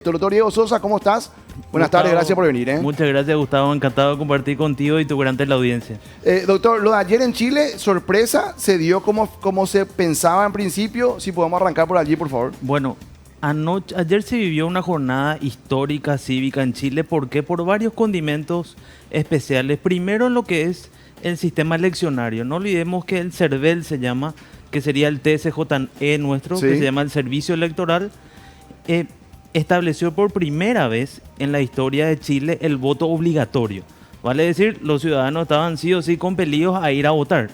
Doctor Diego Sosa, ¿cómo estás? Buenas tardes, gracias por venir. Muchas gracias, Gustavo. Encantado de compartir contigo y tu gran teleaudiencia. Doctor, lo de ayer en Chile, sorpresa, ¿se dio como se pensaba en principio? Si podemos arrancar por allí, por favor. Bueno, ayer se vivió una jornada histórica, cívica en Chile. ¿Por qué? Por varios condimentos especiales. Primero, lo que es el sistema eleccionario. No olvidemos que el CERVEL se llama, que sería el TSJE nuestro, Sí. que se llama el Servicio Electoral. Estableció por primera vez en la historia de Chile el voto obligatorio. Vale decir, los ciudadanos estaban sí o sí compelidos a ir a votar.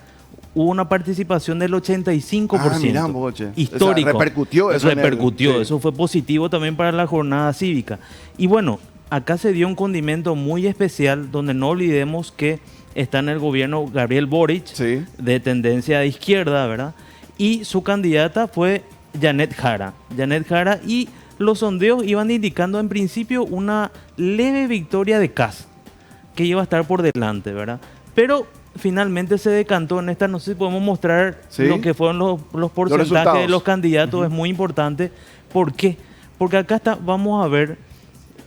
Hubo una participación del 85%. Mirá, boche. Histórico. O sea, repercutió eso. Repercutió. Sí. Eso fue positivo también para la jornada cívica. Y bueno, acá se dio un condimento muy especial donde no olvidemos que está en el gobierno Gabriel Boric, Sí. de tendencia de izquierda, ¿verdad? Y su candidata fue Janet Jara. Y los sondeos iban indicando en principio una leve victoria de Kast, que iba a estar por delante, ¿verdad? Pero finalmente se decantó en esta, no sé si podemos mostrar Sí. lo que fueron los porcentajes resultados de los candidatos, es muy importante. ¿Por qué? Porque acá vamos a ver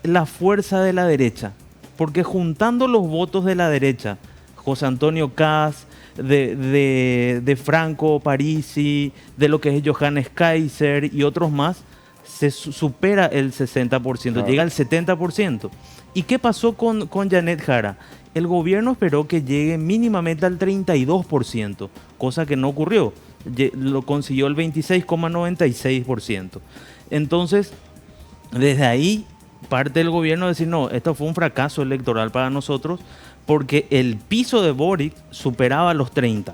la fuerza de la derecha, porque juntando los votos de la derecha, José Antonio Kast, de Franco Parisi, de lo que es Johannes Kaiser y otros más, se supera el 60%, Claro. llega al 70%. ¿Y qué pasó con Janet Jara? El gobierno esperó que llegue mínimamente al 32%, cosa que no ocurrió. Lo consiguió el 26,96%. Entonces, desde ahí parte del gobierno decir, no, esto fue un fracaso electoral para nosotros, porque el piso de Boric superaba los 30%.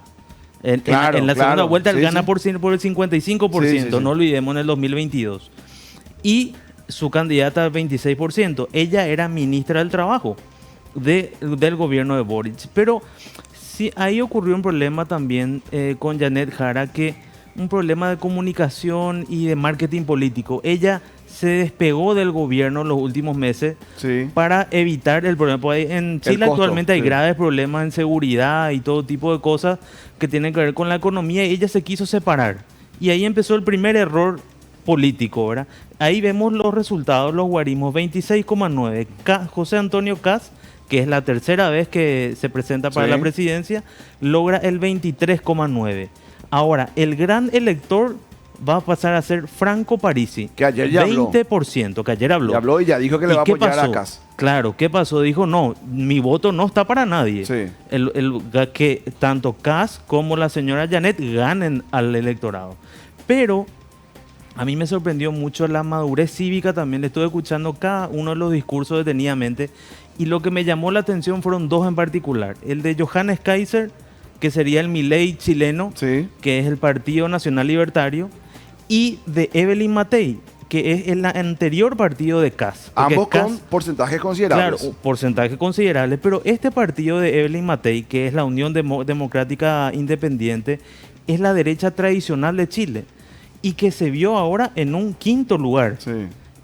Claro, en la segunda claro. vuelta él Sí, gana sí. por el 55%, Sí, sí. no olvidemos, en el 2022. Y su candidata al 26%. Ella era ministra del Trabajo del gobierno de Boric. Pero sí, ahí ocurrió un problema también con Janet Jara, un problema de comunicación y de marketing político. Ella se despegó del gobierno en los últimos meses Sí. para evitar el problema. Pues en Chile costo, actualmente hay sí. graves problemas en seguridad y todo tipo de cosas que tienen que ver con la economía, y ella se quiso separar. Y ahí empezó el primer error político, ¿verdad? Ahí vemos los resultados, los guarismos, 26,9. José Antonio Kast, que es la tercera vez que se presenta para Sí. la presidencia, logra el 23,9. Ahora, el gran elector va a pasar a ser Franco Parisi, Que ayer ya habló. 20%, que ayer habló. Y habló y ya dijo que le ¿Y va a qué apoyar pasó? a Kast. Claro, ¿qué pasó? Dijo, no, mi voto no está para nadie. Sí. Que tanto Kast como la señora Janet ganen al electorado. Pero a mí me sorprendió mucho la madurez cívica también. Le estuve escuchando cada uno de los discursos detenidamente, y lo que me llamó la atención fueron dos en particular. El de Johannes Kaiser, que sería el Milei chileno, Sí. que es el Partido Nacional Libertario, y de Evelyn Matei, que es el anterior partido de Kast. Porque Ambos con Kast, porcentajes considerables. claro, porcentaje considerable, pero este partido de Evelyn Matei, que es la Unión Democrática Independiente, es la derecha tradicional de Chile, y que se vio ahora en un quinto lugar. Sí.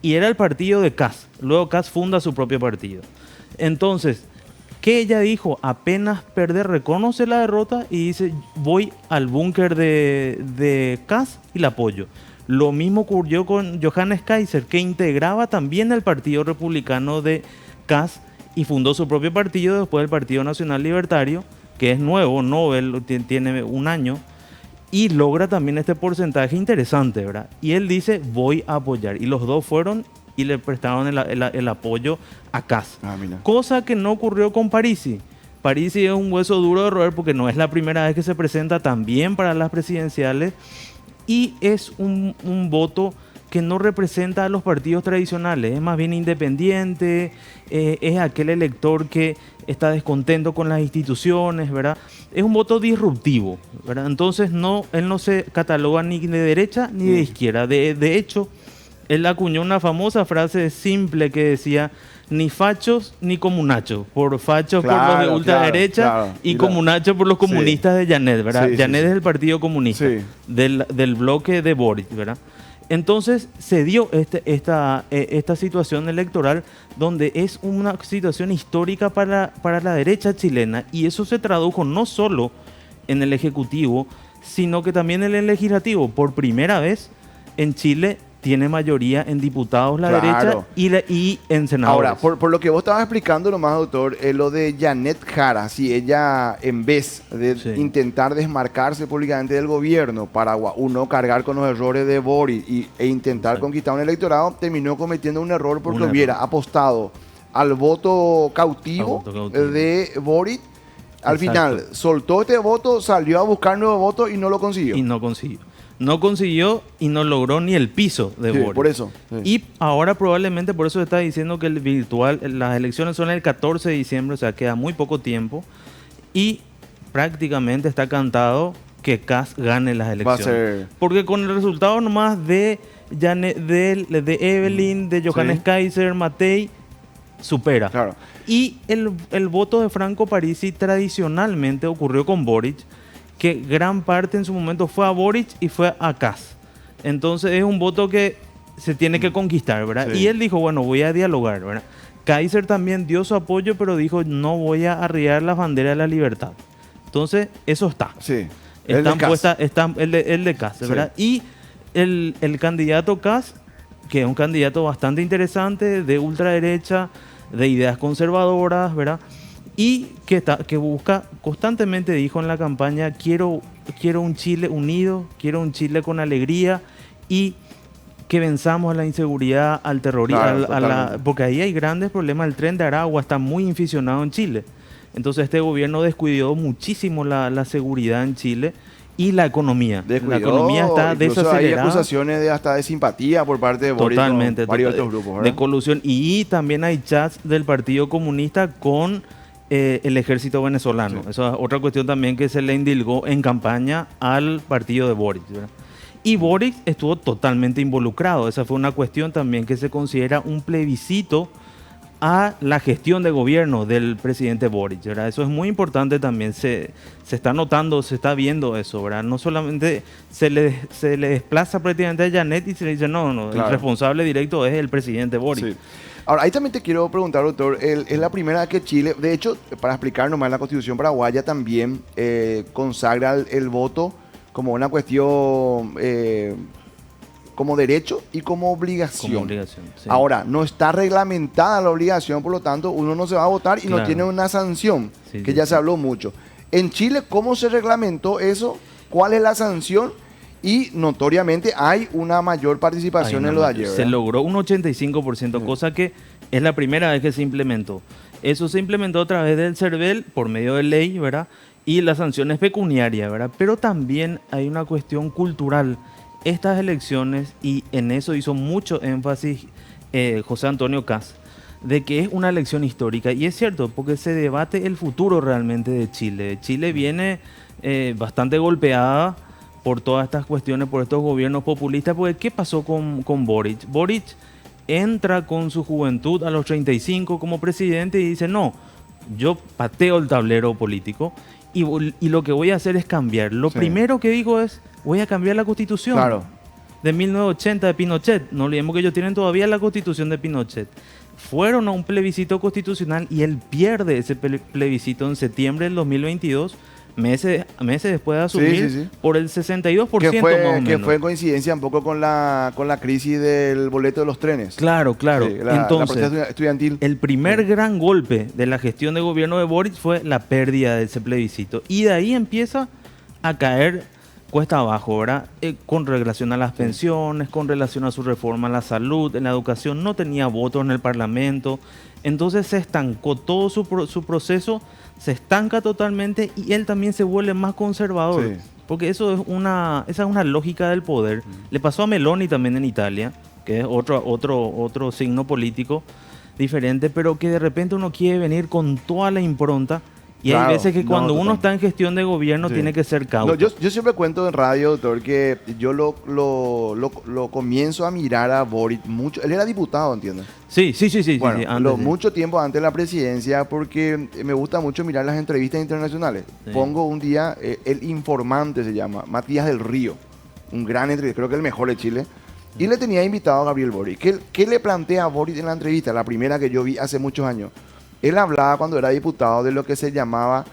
Y era el partido de Kast. Luego Kast funda su propio partido. Entonces, ¿qué ella dijo? Apenas perder, reconoce la derrota y dice, voy al búnker de Kast y la apoyo. Lo mismo ocurrió con Johannes Kaiser, que integraba también el Partido Republicano de Kast y fundó su propio partido, después el Partido Nacional Libertario, que es nuevo, tiene un año, y logra también este porcentaje interesante, ¿verdad? Y él dice, voy a apoyar. Y los dos fueron y le prestaron el apoyo a Kast. Mira. Cosa que no ocurrió con Parisi. Parisi es un hueso duro de roer porque no es la primera vez que se presenta también para las presidenciales, y es un voto que no representa a los partidos tradicionales, es más bien independiente, es aquel elector que está descontento con las instituciones, ¿verdad? Es un voto disruptivo, ¿verdad? Entonces él no se cataloga ni de derecha ni de izquierda. De hecho, él acuñó una famosa frase simple que decía, ni fachos ni comunachos, por fachos por los de ultraderecha, claro. y comunachos por los comunistas de Janet, ¿verdad? Sí, sí, Janet sí. es el partido comunista Sí. del bloque de Boric, ¿verdad? Entonces se dio esta situación electoral donde es una situación histórica para la derecha chilena, y eso se tradujo no solo en el Ejecutivo, sino que también en el Legislativo. Por primera vez en Chile tiene mayoría en diputados la Claro. derecha y en senadores. Ahora, por lo que vos estabas explicando nomás, doctor, lo de Janet Jara, si ella en vez de Sí. intentar desmarcarse públicamente del gobierno para uno cargar con los errores de Boric e intentar Exacto. conquistar un electorado, terminó cometiendo un error porque Un hubiera error. apostado al voto cautivo, Al voto cautivo. de Boric. Al Exacto. final soltó este voto, salió a buscar nuevo voto y no lo consiguió. Y no consiguió. No consiguió y no logró ni el piso de Sí, Boric. por eso. Sí. Y ahora probablemente, por eso está diciendo que el virtual, las elecciones son el 14 de diciembre, o sea, queda muy poco tiempo. Y prácticamente está cantado que Kast gane las Va a elecciones. ser. Porque con el resultado nomás de Evelyn, de Johannes Sí. Kaiser, Matei, supera. Claro. Y el voto de Franco Parisi tradicionalmente ocurrió con Boric, que gran parte en su momento fue a Boric y fue a Kast. Entonces es un voto que se tiene que conquistar, ¿verdad? Sí. Y él dijo, bueno, voy a dialogar, ¿verdad? Kaiser también dio su apoyo, pero dijo, no voy a arriar las banderas de la libertad. Entonces, eso está. Sí. El de Están Kast. puestas, están el de Kast, Sí. ¿verdad? Y el candidato Kast, que es un candidato bastante interesante, de ultraderecha, de ideas conservadoras, ¿verdad? Y que busca, constantemente dijo en la campaña, quiero un Chile unido, quiero un Chile con alegría y que venzamos a la inseguridad, al terrorismo, Claro, totalmente. porque ahí hay grandes problemas. El Tren de Aragua está muy inficionado en Chile. Entonces este gobierno descuidó muchísimo la seguridad en Chile y la economía. Descuidó, La economía está incluso hay desacelerada. acusaciones de hasta de simpatía por parte de Boric con Totalmente. varios otros grupos, ¿verdad? De colusión. Y también hay chats del Partido Comunista con el ejército venezolano. Sí. Eso es otra cuestión también que se le indilgó en campaña al partido de Boric, ¿verdad? Y Boric estuvo totalmente involucrado. Esa fue una cuestión también que se considera un plebiscito a la gestión de gobierno del presidente Boric, ¿verdad? Eso es muy importante también, se está notando, se está viendo eso, ¿verdad? No solamente se le desplaza prácticamente a Janet y se le dice, no, Claro. el responsable directo es el presidente Boric. Sí. Ahora, ahí también te quiero preguntar, doctor, es la primera vez que Chile, de hecho, para explicar nomás, la Constitución paraguaya también consagra el voto como una cuestión, como derecho y como obligación. Como obligación, sí. Ahora, no está reglamentada la obligación, por lo tanto, uno no se va a votar y no Claro. tiene una sanción, Sí, que sí, ya sí. se habló mucho. En Chile, ¿cómo se reglamentó eso? ¿Cuál es la sanción? Y notoriamente hay una mayor participación Hay en una lo de mayor- ayer. Se ¿verdad? logró un 85%, Sí. cosa que es la primera vez que se implementó. Eso se implementó a través del CERVEL por medio de ley, ¿verdad? Y las sanciones pecuniarias, ¿verdad? Pero también hay una cuestión cultural. Estas elecciones, y en eso hizo mucho énfasis José Antonio Kast, de que es una elección histórica. Y es cierto, porque se debate el futuro realmente de Chile. Chile viene bastante golpeada por todas estas cuestiones, por estos gobiernos populistas, porque ¿qué pasó con Boric? Boric entra con su juventud a los 35 como presidente y dice, no, yo pateo el tablero político y lo que voy a hacer es cambiar. Lo Sí. primero que dijo es, voy a cambiar la constitución Claro. de 1980 de Pinochet. No olvidemos que ellos tienen todavía la constitución de Pinochet. Fueron a un plebiscito constitucional y él pierde ese plebiscito en septiembre del 2022, meses después de asumir, sí, sí. por el 62% Que más o fue, que menos. fue en coincidencia un poco con la crisis del boleto de los trenes. Claro, claro. Sí, la Entonces, protesta estudiantil. el primer gran golpe de la gestión de gobierno de Boric fue la pérdida de ese plebiscito. Y de ahí empieza a caer cuesta abajo, ¿verdad? Con relación a las pensiones, con relación a su reforma a la salud, en la educación, no tenía votos en el Parlamento. Entonces se estancó todo su proceso, se estanca totalmente y él también se vuelve más conservador. Sí. Porque esa es una lógica del poder. Le pasó a Meloni también en Italia, que es otro signo político diferente, pero que de repente uno quiere venir con toda la impronta. Y Claro, hay veces que no, cuando uno total. está en gestión de gobierno Sí. tiene que ser cauto. No, yo siempre cuento en radio, doctor, que yo lo comienzo a mirar a Boric mucho. Él era diputado, ¿entiendes? Sí, Bueno, sí, antes sí. mucho tiempo antes de la presidencia, porque me gusta mucho mirar las entrevistas internacionales. Sí. Pongo un día, El Informante se llama, Matías del Río, un gran entrevista, creo que el mejor de Chile. Y le tenía invitado a Gabriel Boric. ¿Qué le plantea a Boric en la entrevista? La primera que yo vi hace muchos años. Él hablaba cuando era diputado de lo que se llamaba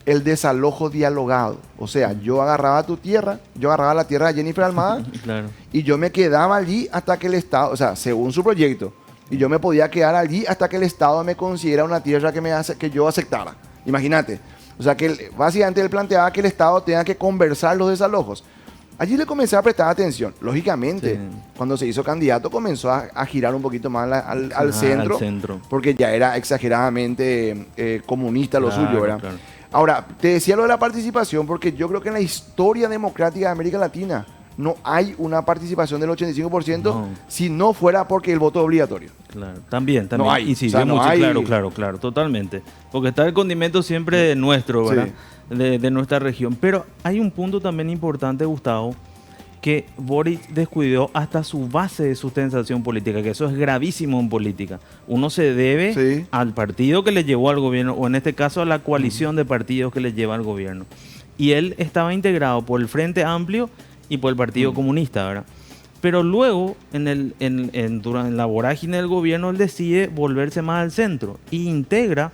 el desalojo dialogado. O sea, yo agarraba tu tierra, yo agarraba la tierra de Jennifer Almada Claro. y yo me quedaba allí hasta que el Estado, o sea, según su proyecto, y yo me podía quedar allí hasta que el Estado me considera una tierra que yo aceptara. Imagínate. O sea, que básicamente él planteaba que el Estado tenga que conversar los desalojos. Allí le comencé a prestar atención. Lógicamente, Sí. cuando se hizo candidato comenzó a girar un poquito más al centro, Al centro. porque ya era exageradamente comunista lo Claro, suyo, ¿verdad? claro. Ahora, te decía lo de la participación, porque yo creo que en la historia democrática de América Latina no hay una participación del 85% No. si no fuera porque el voto es obligatorio. Claro, también. No hay, Y sí, o sea, no mucho, hay- claro, totalmente. Porque está el condimento siempre nuestro, ¿verdad? De nuestra región. Pero hay un punto también importante, Gustavo, que Boric descuidó hasta su base de sustentación política, que eso es gravísimo en política. Uno se debe Sí. al partido que le llevó al gobierno, o en este caso a la coalición de partidos que le lleva al gobierno. Y él estaba integrado por el Frente Amplio y por el Partido Comunista, ¿verdad? Pero luego, durante la vorágine del gobierno, él decide volverse más al centro e integra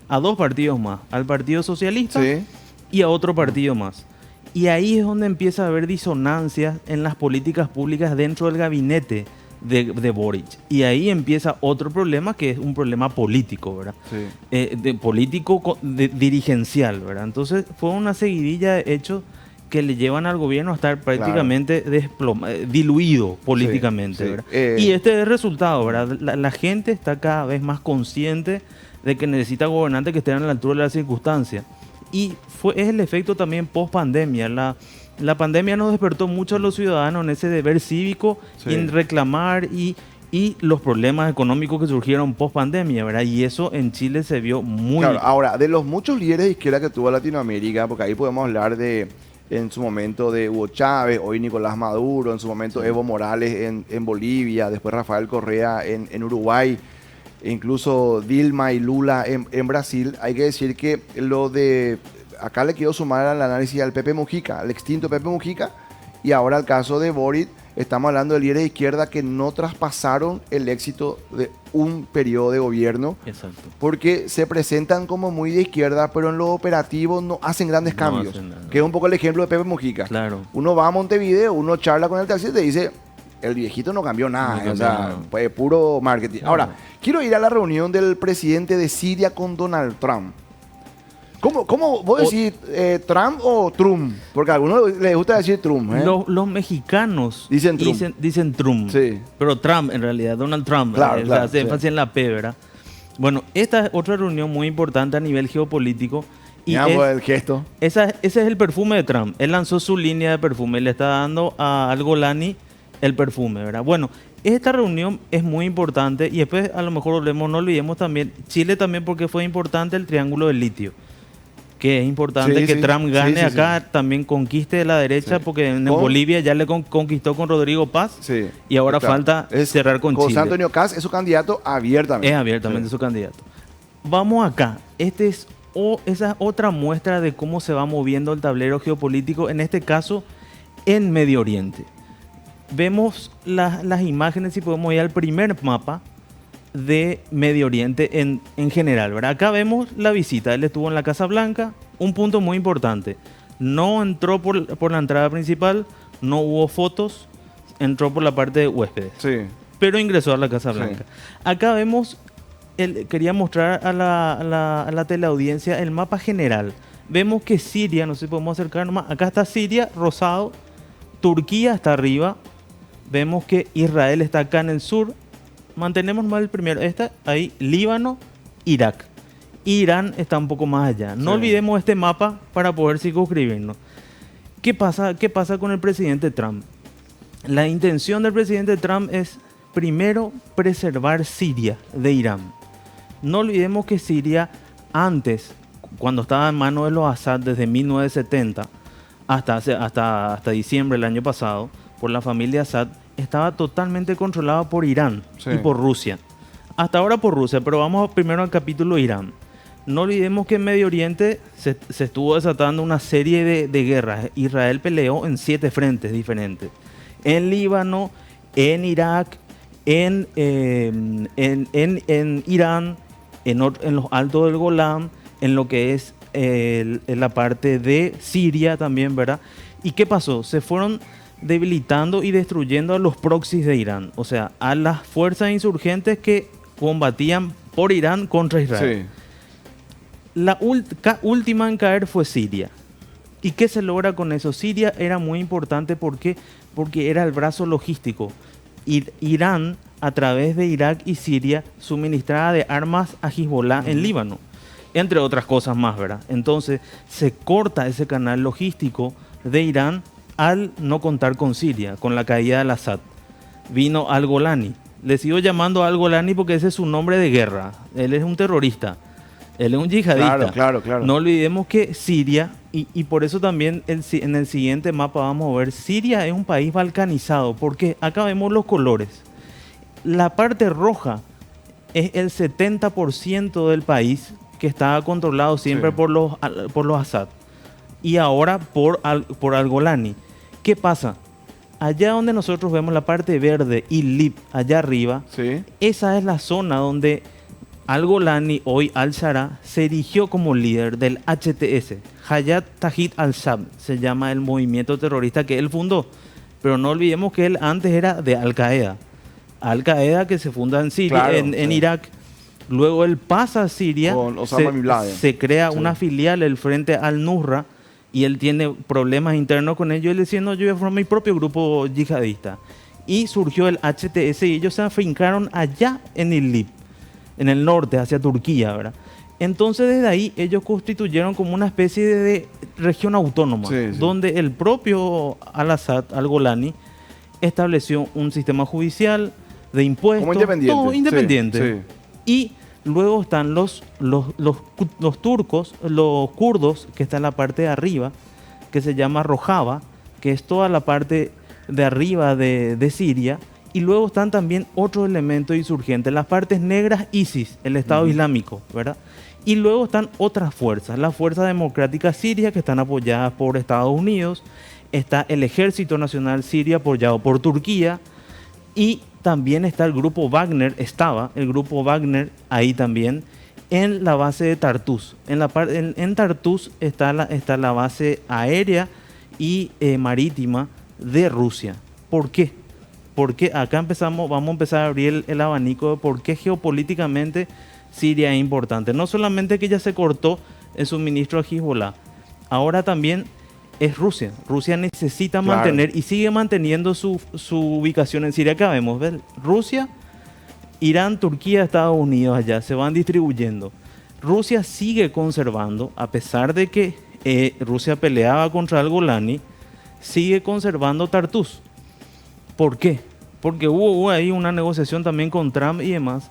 a dos partidos más, al Partido Socialista Sí. y a otro partido más. Y ahí es donde empieza a haber disonancias en las políticas públicas dentro del gabinete de Boric. Y ahí empieza otro problema, que es un problema político, ¿verdad? Sí. Dirigencial, ¿verdad? Entonces fue una seguidilla de hechos que le llevan al gobierno a estar prácticamente diluido políticamente, Sí, sí. ¿verdad? Y este es el resultado, ¿verdad? La gente está cada vez más consciente de que necesita gobernantes que estén a la altura de las circunstancias. Y es el efecto también post pandemia. La pandemia nos despertó mucho a los ciudadanos en ese deber cívico Sí. y en reclamar y los problemas económicos que surgieron post pandemia, ¿verdad? Y eso en Chile se vio muy... Claro, ahora, de los muchos líderes de izquierda que tuvo Latinoamérica, porque ahí podemos hablar en su momento de Hugo Chávez, hoy Nicolás Maduro, en su momento Evo Morales en Bolivia, después Rafael Correa en Uruguay, e incluso Dilma y Lula en Brasil. Hay que decir que acá le quiero sumar al análisis al Pepe Mujica, al extinto Pepe Mujica, y ahora al caso de Boric. Estamos hablando de líderes de izquierda que no traspasaron el éxito de un periodo de gobierno, Exacto. porque se presentan como muy de izquierda, pero en lo operativo no hacen grandes No cambios. hacen nada. Que es un poco el ejemplo de Pepe Mujica. Claro. Uno va a Montevideo, uno charla con el taxista y te dice, el viejito no cambió nada, No cambió o sea, nada. fue puro marketing. Claro. Ahora, quiero ir a la reunión del presidente de Siria con Donald Trump. ¿Cómo vos decís Trump o Trump? Porque a algunos les gusta decir Trump. ¿Eh? Los mexicanos Dicen Trump. dicen Trump, Sí. pero Trump en realidad, Donald Trump, Claro, claro, hace sí. énfasis en la P, ¿verdad? Bueno, esta es otra reunión muy importante a nivel geopolítico. Y Digamos el gesto. ese es el perfume de Trump. Él lanzó su línea de perfume, le está dando a Al Golani el perfume, ¿verdad? Bueno, esta reunión es muy importante y después a lo mejor no olvidemos también, Chile también porque fue importante el triángulo del litio. Que es importante Sí, que sí. Trump gane Sí, sí, acá, también conquiste de la derecha, Sí. porque en Con- Bolivia ya le conquistó con Rodrigo Paz Sí. y ahora Claro. falta cerrar con José Chile. Antonio Caz es su candidato abiertamente. Es abiertamente Sí. su candidato. Vamos acá. Esa es otra muestra de cómo se va moviendo el tablero geopolítico, en este caso en Medio Oriente. Vemos las imágenes y podemos ir al primer mapa de Medio Oriente en general, ¿verdad? Acá vemos la visita. Él estuvo en la Casa Blanca. Un punto muy importante. No entró por la entrada principal, no hubo fotos, entró por la parte de huéspedes. Sí. Pero ingresó a la Casa Sí. Blanca. Acá vemos, quería mostrar a la teleaudiencia el mapa general. Vemos que Siria, no sé si podemos acercar nomás, acá está Siria, rosado, Turquía está arriba, vemos que Israel está acá en el sur, mantenemos más el primero, ahí, Líbano, Irak. Irán está un poco más allá. No Sí. olvidemos este mapa para poder circunscribirnos. ¿Qué pasa con el presidente Trump? La intención del presidente Trump es primero preservar Siria de Irán. No olvidemos que Siria antes, cuando estaba en manos de los Assad desde 1970 hasta diciembre del año pasado, por la familia Assad, estaba totalmente controlado por Irán Sí. y por Rusia. Hasta ahora por Rusia, pero vamos primero al capítulo Irán. No olvidemos que en Medio Oriente se estuvo desatando una serie de guerras. Israel peleó en 7 frentes diferentes. En Líbano, en Irak, en Irán, en los altos del Golán, en lo que es en la parte de Siria también, ¿verdad? ¿Y qué pasó? Se fueron debilitando y destruyendo a los proxies de Irán, o sea, a las fuerzas insurgentes que combatían por Irán contra Israel. Sí. La última en caer fue Siria. ¿Y qué se logra con eso? Siria era muy importante porque era el brazo logístico. Irán, a través de Irak y Siria, suministraba de armas a Hezbollah en Líbano, entre otras cosas más, ¿verdad? Entonces, se corta ese canal logístico de Irán al no contar con Siria, con la caída del Assad. Vino al-Golani. Le sigo llamando al-Golani porque ese es su nombre de guerra. Él es un terrorista. Él es un yihadista. Claro. No olvidemos que Siria, y por eso también en el siguiente mapa vamos a ver, Siria es un país balcanizado, porque acá vemos los colores. La parte roja es el 70% del país que estaba controlado siempre por los Assad. Y ahora por al-Golani. ¿Qué pasa? Allá donde nosotros vemos la parte verde, Idlib, allá arriba, esa es la zona donde al-Golani, hoy al-Shara, se erigió como líder del HTS, Hayat Tahrir al-Sham, se llama el movimiento terrorista que él fundó. Pero no olvidemos que él antes era de Al-Qaeda. Al-Qaeda que se funda en Siria, en Irak. Luego él pasa a Siria, con Osama Bin Laden. Se crea una filial, el Frente al-Nusra, y él tiene problemas internos con ellos. Él diciendo, yo voy a formar mi propio grupo yihadista. Y surgió el HTS y ellos se afincaron allá en Idlib, en el norte, hacia Turquía, ¿verdad? Entonces desde ahí ellos constituyeron como una especie de región autónoma, donde el propio al-Assad, al-Golani, estableció un sistema judicial de impuestos, como independiente. Todo independiente. Y luego están los turcos, los kurdos, que está en la parte de arriba, que se llama Rojava, que es toda la parte de arriba de Siria. Y luego están también otros elementos insurgentes, las partes negras, ISIS, el Estado Islámico, ¿verdad? Y luego están otras fuerzas, las fuerzas democráticas sirias que están apoyadas por Estados Unidos, está el Ejército Nacional Sirio apoyado por Turquía, y también está el grupo Wagner, estaba el grupo Wagner ahí también, en la base de Tartus. En Tartus está la base aérea y marítima de Rusia. ¿Por qué? Porque acá vamos a empezar a abrir el abanico de por qué geopolíticamente Siria es importante. No solamente que ya se cortó el suministro a Hezbollah, ahora también es Rusia. Rusia necesita mantener y sigue manteniendo su ubicación en Siria. Acá vemos, ¿ves? Rusia, Irán, Turquía, Estados Unidos allá se van distribuyendo. Rusia sigue conservando, a pesar de que Rusia peleaba contra el Golani, sigue conservando Tartus. ¿Por qué? Porque hubo ahí una negociación también con Trump y demás,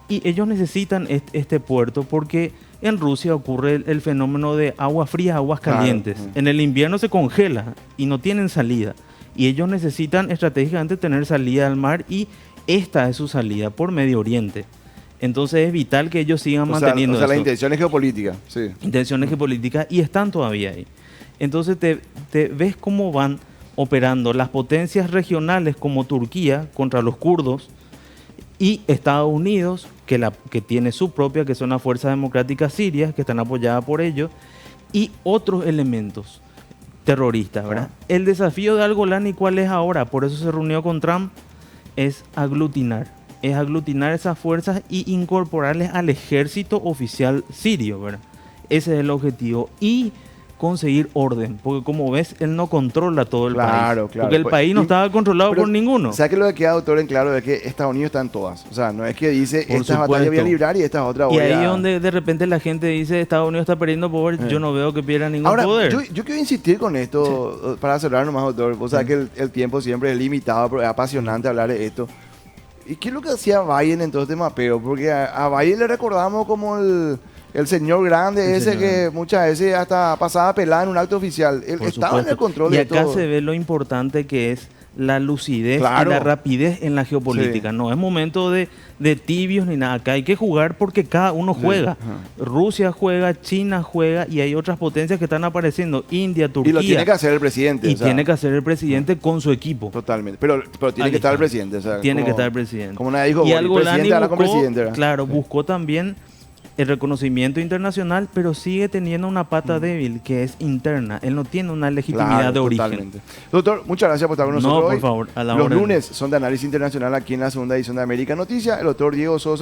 y ellos necesitan este puerto porque en Rusia ocurre el fenómeno de agua fría, aguas calientes. En el invierno se congela y no tienen salida, y ellos necesitan estratégicamente tener salida al mar, y esta es su salida por Medio Oriente. Entonces es vital que ellos sigan manteniendo eso. La intención es geopolítica. Sí. Intenciones geopolíticas, y están todavía ahí. Entonces te ves cómo van operando las potencias regionales como Turquía contra los kurdos, y Estados Unidos, que tiene su propia, que son las fuerzas democráticas sirias, que están apoyadas por ellos, y otros elementos terroristas, ¿verdad? El desafío de al-Golani, ¿cuál es ahora? Por eso se reunió con Trump, es aglutinar esas fuerzas y incorporarles al ejército oficial sirio, ¿verdad? Ese es el objetivo. Y conseguir orden, porque como ves, él no controla todo el país. Porque el país no estaba controlado por ninguno. O sea, que lo que queda, doctor, en claro es que Estados Unidos está en todas. O sea, no es que dice, esta batalla voy a librar y esta otra voy a... Y ahí es donde de repente la gente dice, Estados Unidos está perdiendo poder, yo no veo que pierda ningún poder. Yo quiero insistir con esto, para cerrar nomás, doctor. O sea, que el tiempo siempre es limitado, pero es apasionante hablar de esto. ¿Y qué es lo que hacía Biden en todo este mapeo? Porque a Biden le recordamos como el señor grande ese que muchas veces hasta pasaba pelada en un acto oficial. Él estaba en el control de todo. Y acá se ve lo importante que es la lucidez y la rapidez en la geopolítica. No es momento de tibios ni nada. Acá hay que jugar porque cada uno juega. Rusia juega, China juega, y hay otras potencias que están apareciendo. India, Turquía. Y lo tiene que hacer el presidente. Y tiene que hacer el presidente con su equipo. Totalmente. Pero tiene que estar el presidente. O sea, tiene que estar el presidente. Como nadie dijo, y al-Golani buscó, buscó también el reconocimiento internacional, pero sigue teniendo una pata débil que es interna. Él no tiene una legitimidad Claro, de origen. totalmente. Doctor, muchas gracias por estar con nosotros No, por hoy. favor, a la Los orden. lunes son de análisis internacional aquí en la segunda edición de América Noticias. El doctor Diego Sosa